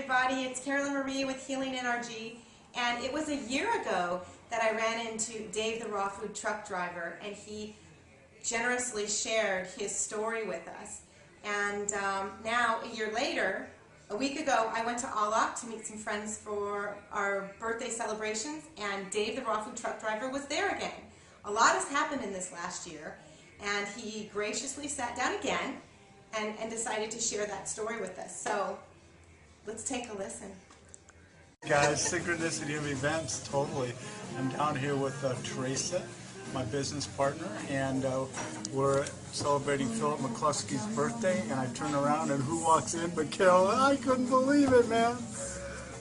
everybody. It's Carolyn Marie with Healing NRG, and it was a year ago that I ran into Dave, the raw food truck driver, and he generously shared his story with us. And now, a year later, a week ago, I went to Leawo to meet some friends for our birthday celebrations, and Dave, the raw food truck driver, was there again. A lot has happened in this last year, and he graciously sat down again and decided to share that story with us. So let's take a listen. Guys, synchronicity of events, totally. I'm down here with Teresa, my business partner, and we're celebrating Philip McCluskey's birthday, and I turn around and who walks in but Carolyn? I couldn't believe it, man.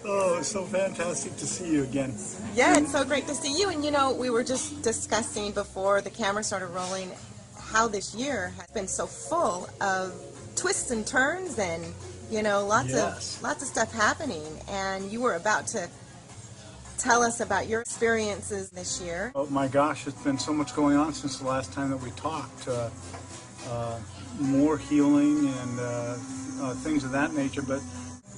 Oh, it's so fantastic to see you again. Yeah, it's so great to see you. And you know, we were just discussing before the camera started rolling how this year has been so full of twists and turns and, you know, lots of stuff happening. And you were about to tell us about your experiences this year. Oh my gosh, there's been so much going on since the last time that we talked. More healing and things of that nature. But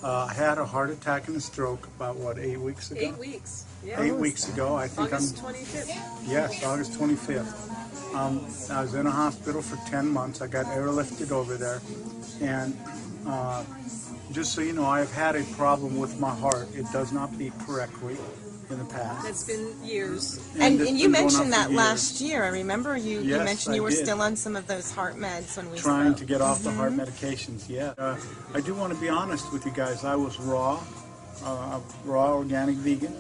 I had a heart attack and a stroke about, what, 8 weeks ago? 8 weeks, yeah. 8 weeks ago. I think August 25th. Yes, August 25th. I was in a hospital for 10 months. I got airlifted over there. And just so you know, I've had a problem with my heart. It does not beat correctly in the past. That's been years. And you mentioned that last year. I remember you mentioned you were did. Still on some of those heart meds when we Trying spoke. to get off the heart medications, yeah. I do want to be honest with you guys. I was raw organic vegan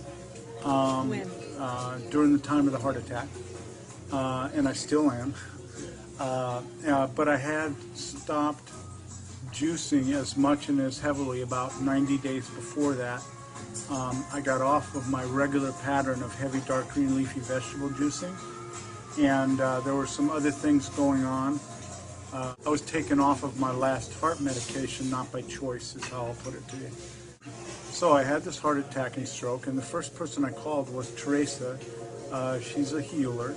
during the time of the heart attack, and I still am. But I had stopped juicing as much and as heavily about 90 days before that. I got off of my regular pattern of heavy dark green leafy vegetable juicing, and there were some other things going on. I was taken off of my last heart medication, not by choice is how I'll put it to you. So I had this heart attack and stroke, and the first person I called was Teresa. She's a healer,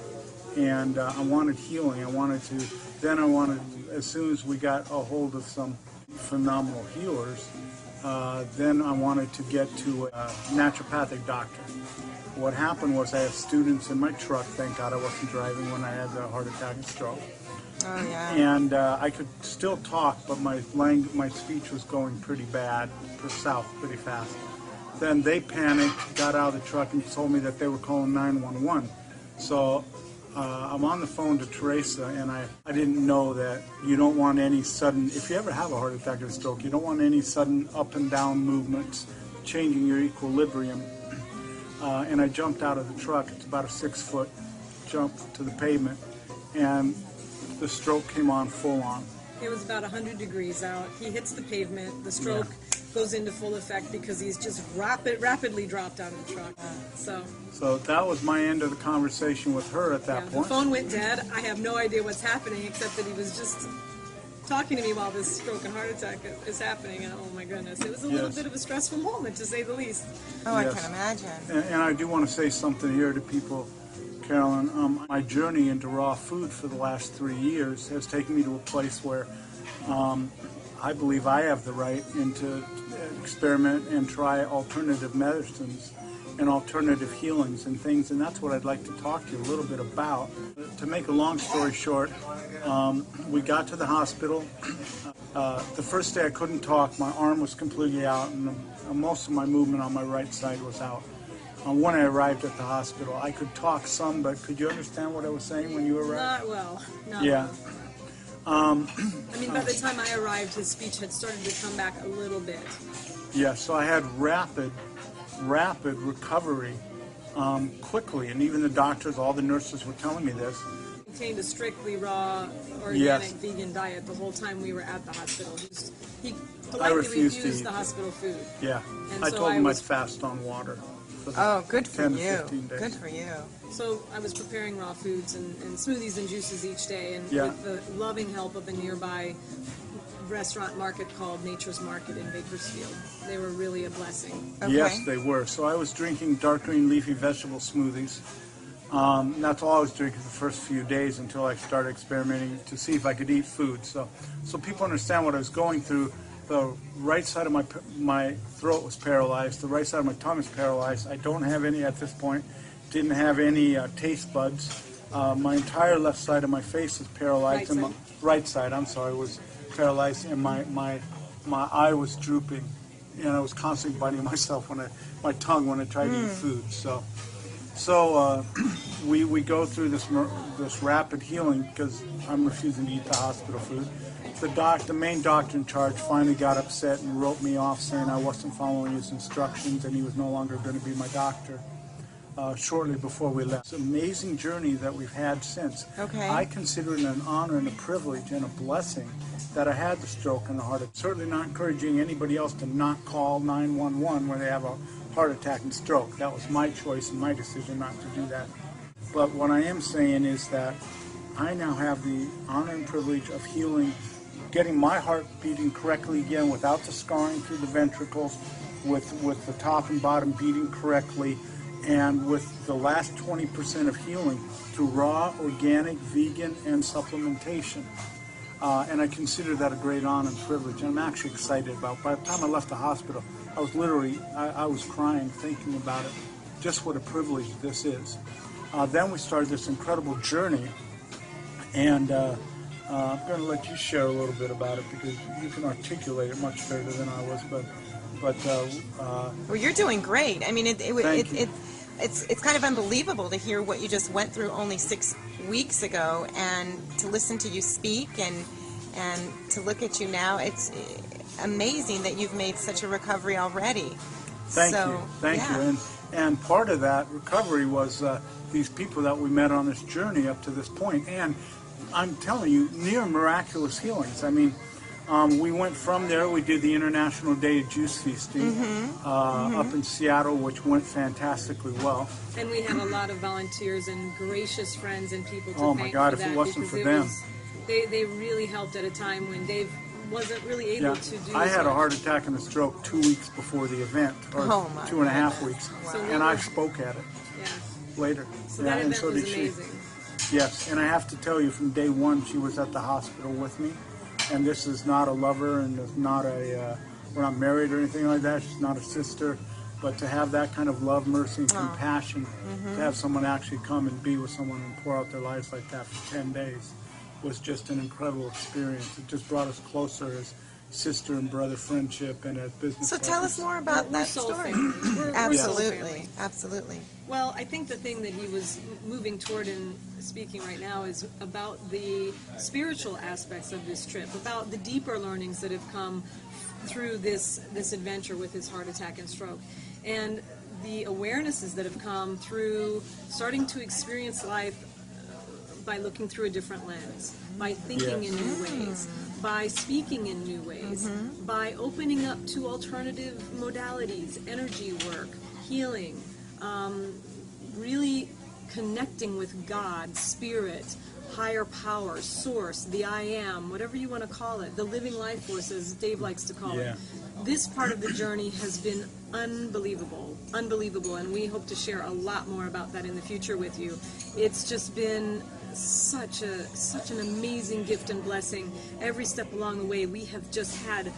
and I wanted healing. I wanted, as soon as we got a hold of some phenomenal healers, then I wanted to get to a naturopathic doctor. What happened was I had students in my truck. Thank God I wasn't driving when I had the heart attack and stroke. Oh, yeah. And I could still talk, but my speech was going pretty bad, south pretty fast. Then they panicked, got out of the truck, and told me that they were calling 911. So I'm on the phone to Teresa, and I didn't know that you don't want any sudden, if you ever have a heart attack or stroke, you don't want any sudden up and down movements, changing your equilibrium. And I jumped out of the truck. It's about a 6-foot jump to the pavement, and the stroke came on full on. It was about 100 degrees out. He hits the pavement. The stroke goes into full effect because he's just rapidly dropped out of the truck. So that was my end of the conversation with her at that point. The phone went dead. I have no idea what's happening except that he was just talking to me while this stroke and heart attack is happening. And oh my goodness, it was a little bit of a stressful moment, to say the least. Oh, I can imagine. And I do want to say something here to people, Carolyn. My journey into raw food for the last 3 years has taken me to a place where I believe I have the right to experiment and try alternative medicines and alternative healings and things, and that's what I'd like to talk to you a little bit about. To make a long story short, we got to the hospital. The first day I couldn't talk. My arm was completely out, and most of my movement on my right side was out. When I arrived at the hospital, I could talk some, but could you understand what I was saying when you arrived? Not well. Yeah. I mean, by the time I arrived, his speech had started to come back a little bit. Yeah, so I had rapid recovery quickly, and even the doctors, all the nurses were telling me this. He maintained a strictly raw, organic, vegan diet the whole time we were at the hospital. He politely refused the hospital food. Yeah, and I told him I'd fast on water. Oh, good for 10 to you. 15 days. Good for you. So I was preparing raw foods and smoothies and juices each day, and with the loving help of a nearby restaurant market called Nature's Market in Bakersfield. They were really a blessing. Okay. Yes, they were. So I was drinking dark green leafy vegetable smoothies. That's all I was drinking the first few days until I started experimenting to see if I could eat food. So people understand what I was going through. the right side of my throat was paralyzed. The right side of my tongue is paralyzed. I don't have any at this point. Didn't have any taste buds. My entire left side of my face is paralyzed. Right side, I'm sorry, was paralyzed, and my eye was drooping, and I was constantly biting myself my tongue when I tried to eat food. So we go through this rapid healing because I'm refusing to eat the hospital food. The main doctor in charge finally got upset and wrote me off, saying I wasn't following his instructions and he was no longer going to be my doctor. Shortly before we left. It's an amazing journey that we've had since. Okay. I consider it an honor and a privilege and a blessing that I had the stroke and the heart attack. Certainly not encouraging anybody else to not call 911 when they have a heart attack and stroke. That was my choice and my decision not to do that. But what I am saying is that I now have the honor and privilege of healing, getting my heart beating correctly again without the scarring through the ventricles, with the top and bottom beating correctly, and with the last 20% of healing through raw, organic, vegan, and supplementation. And I consider that a great honor and privilege, and I'm actually excited about it. By the time I left the hospital, I was literally, I was crying thinking about it, just what a privilege this is. Then we started this incredible journey, and I'm going to let you share a little bit about it because you can articulate it much better than I was, but well, you're doing great. I mean, it's kind of unbelievable to hear what you just went through only 6 weeks ago, and to listen to you speak and to look at you now. It's amazing that you've made such a recovery already. Thank you. And part of that recovery was these people that we met on this journey up to this point, and I'm telling you, near miraculous healings. I mean, we went from there, we did the International Day of Juice Feasting up in Seattle, which went fantastically well. And we had a lot of volunteers and gracious friends and people to thank thank my God, for that, if it wasn't for them. They really helped at a time when Dave wasn't really able to do I had so. a heart attack and a stroke 2 weeks before the event, or 2.5 weeks, Wow. and I spoke at it later. So that event was amazing. Yes, and I have to tell you, from day one, she was at the hospital with me. And this is not a lover, and it's not we're not married or anything like that. She's not a sister. But to have that kind of love, mercy, and compassion, to have someone actually come and be with someone and pour out their lives like that for 10 days was just an incredible experience. It just brought us closer as sister and brother friendship and as business So partners. tell us more about that story. Absolutely. Well, I think the thing that he was moving toward in speaking right now is about the spiritual aspects of this trip, about the deeper learnings that have come through this adventure with his heart attack and stroke, and the awarenesses that have come through starting to experience life by looking through a different lens, by thinking in new ways, by speaking in new ways, by opening up to alternative modalities, energy work, healing, really connecting with God, spirit, higher power, source, the I am, whatever you want to call it, the living life force, as Dave likes to call it. This part of the journey has been unbelievable, and we hope to share a lot more about that in the future with you. It's just been such an amazing gift and blessing. Every step along the way, we have just had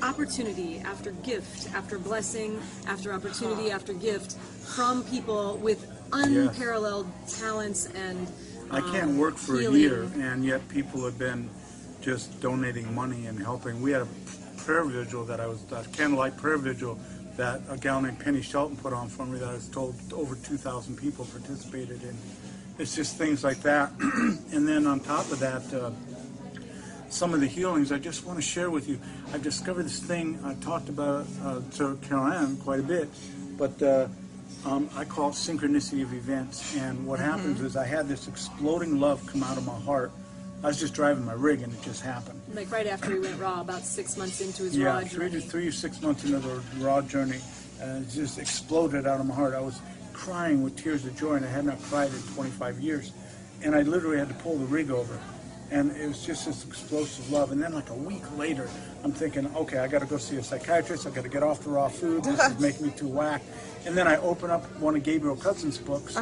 opportunity after gift, after blessing, after opportunity, after gift from people with unparalleled talents and I can't work for healing. a year, and yet people have been just donating money and helping. We had a prayer vigil a candlelight prayer vigil that a gal named Penny Shelton put on for me that I was told over 2,000 people participated in. It's just things like that. And then on top of that, some of the healings I just want to share with you. I've discovered this thing, I talked about to Caroline quite a bit, but I call it synchronicity of events. And what happens is I had this exploding love come out of my heart. I was just driving my rig and it just happened. Like right after he went raw, about 6 months into his raw journey. 3 or 6 months into the raw journey, and it just exploded out of my heart. I was crying with tears of joy, and I had not cried in 25 years. And I literally had to pull the rig over And it was just this explosive love. And then like a week later, I'm thinking, okay, I got to go see a psychiatrist. I got to get off the raw food. This is making me too whacked. And then I open up one of Gabriel Cousin's books,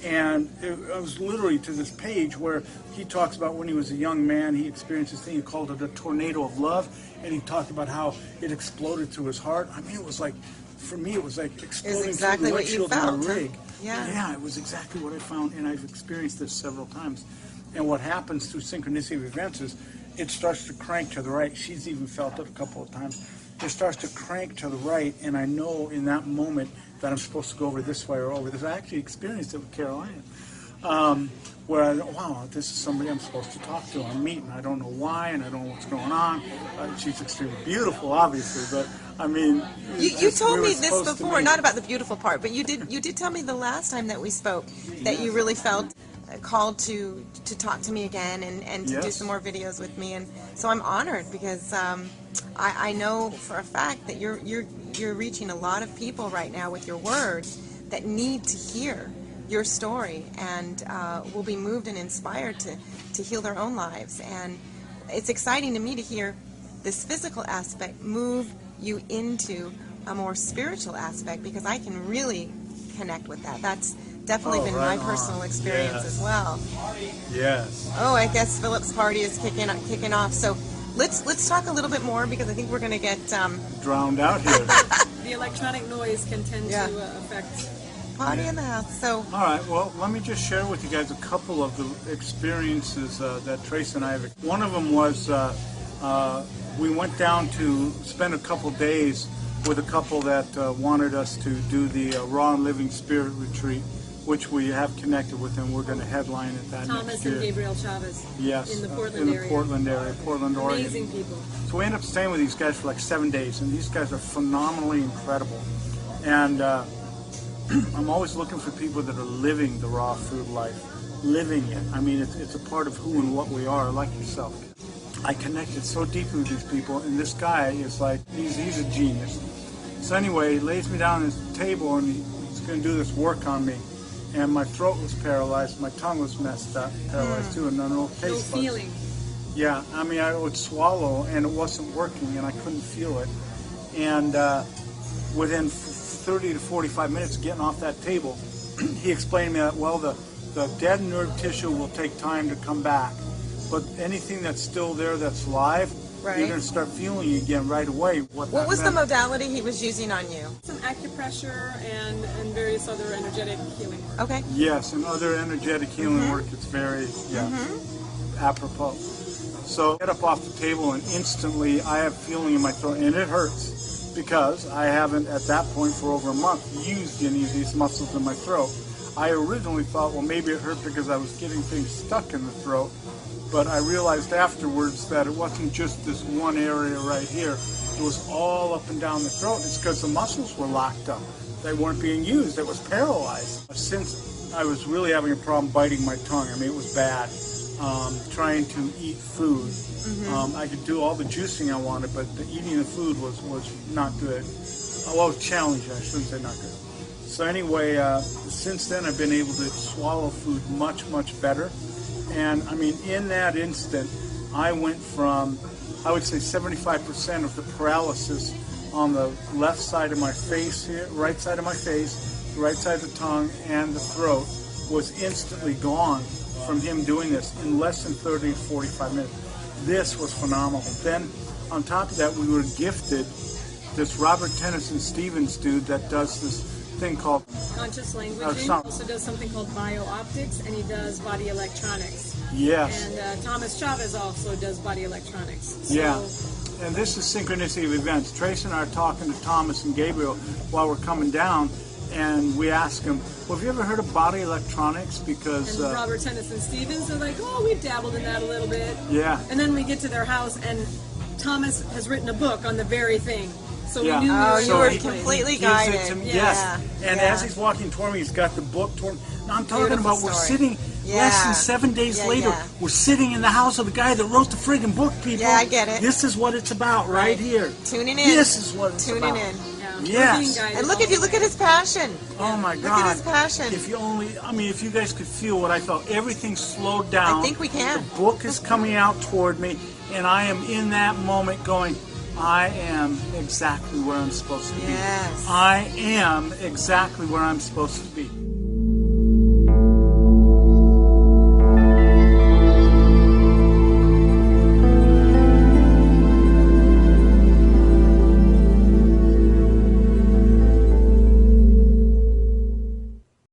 and it was literally to this page where he talks about when he was a young man, he experienced this thing, he called it a tornado of love, and he talked about how it exploded through his heart. I mean, it was like, for me, it was like exploding exactly through the what you windshield of my felt, rig. Yeah. It was exactly what I found, and I've experienced this several times. And what happens through synchronicity of events is it starts to crank to the right. She's even felt it a couple of times. It starts to crank to the right, and I know in that moment that I'm supposed to go over this way or over this. I actually experienced it with Carolina, where I thought, wow, this is somebody I'm supposed to talk to. I'm meeting. I don't know why, and I don't know what's going on. She's extremely beautiful, obviously, but I mean, you told me this before, not about the beautiful part, but you did tell me the last time that we spoke that you really felt called to talk to me again and to do some more videos with me, and so I'm honored because I know for a fact that you're reaching a lot of people right now with your words that need to hear your story and will be moved and inspired to heal their own lives. And it's exciting to me to hear this physical aspect move you into a more spiritual aspect, because I can really connect with that. That's definitely been my personal experience as well. Yes. Oh, I guess Philip's party is kicking off. So let's talk a little bit more, because I think we're going to get drowned out here. The electronic noise can tend to affect party in the house. So all right, well, let me just share with you guys a couple of the experiences that Trace and I have. One of them was we went down to spend a couple days with a couple that wanted us to do the Raw and Living Spirit Retreat, which we have connected with, and we're going to headline at that Thomas next year. and Gabriel Chavez. Yes, in the Portland in the area. Portland area, Portland, Oregon. Amazing people. So we end up staying with these guys for like 7 days, and these guys are phenomenally incredible. And I'm always looking for people that are living the raw food life, living it. I mean, it's a part of who and what we are, like yourself. I connected so deeply with these people, and this guy is like, he's a genius. So anyway, he lays me down on his table, and he's going to do this work on me. And my throat was paralyzed, my tongue was messed up, paralyzed too, and no taste buds. No feeling. Yeah, I mean, I would swallow, and it wasn't working, and I couldn't feel it. And within 30 to 45 minutes of getting off that table, he explained to me that, well, the dead nerve tissue will take time to come back, but anything that's still there that's live, you're going to start feeling again right away. What was the modality he was using on you? Some acupressure and various other energetic healing work. Okay. Yes, and other energetic healing work. It's very, apropos. So I get up off the table, and instantly I have feeling in my throat, and it hurts because I haven't, at that point for over a month, used any of these muscles in my throat. I originally thought, well, maybe it hurt because I was getting things stuck in the throat. But I realized afterwards that it wasn't just this one area right here. It was all up and down the throat. It's because the muscles were locked up. They weren't being used. It was paralyzed. Since I was really having a problem biting my tongue, I mean, it was bad, trying to eat food. I could do all the juicing I wanted, but eating the food was not good. Well, challenging, I shouldn't say not good. So anyway, since then I've been able to swallow food much, much better. And I mean, in that instant, I went from, I would say 75% of the paralysis on the left side of my face here, right side of my face, right side of the tongue, and the throat was instantly gone from him doing this in less than 30 to 45 minutes. This was phenomenal. Then, on top of that, we were gifted this Robert Tennyson Stevens dude that does this thing called conscious languaging. He also does something called bio-optics, and he does body electronics. Yes. And Thomas Chavez also does body electronics. So, yeah. And this is synchronicity of events. Trace and I are talking to Thomas and Gabriel while we're coming down, and we ask them, well, have you ever heard of body electronics? Because and Robert Tennyson Stevens are like, oh, we've dabbled in that a little bit. Yeah. And then we get to their house, and Thomas has written a book on the very thing. So yeah. we knew you were completely guided. Yes. And as he's walking toward me, he's got the book toward me. Now, I'm talking about we're sitting less than 7 days later. We're sitting in the house of the guy that wrote the friggin' book, people. Yeah, I get it. This is what it's about right here. Tuning in. This is what it's about. Tuning in. Yes. And look, if you look at his passion. Oh my God. Look at his passion. If you only, I mean, if you guys could feel what I felt, everything slowed down. I think we can. The book is coming out toward me, and I am in that moment going, I am exactly where I'm supposed to be. Yes. I am exactly where I'm supposed to be.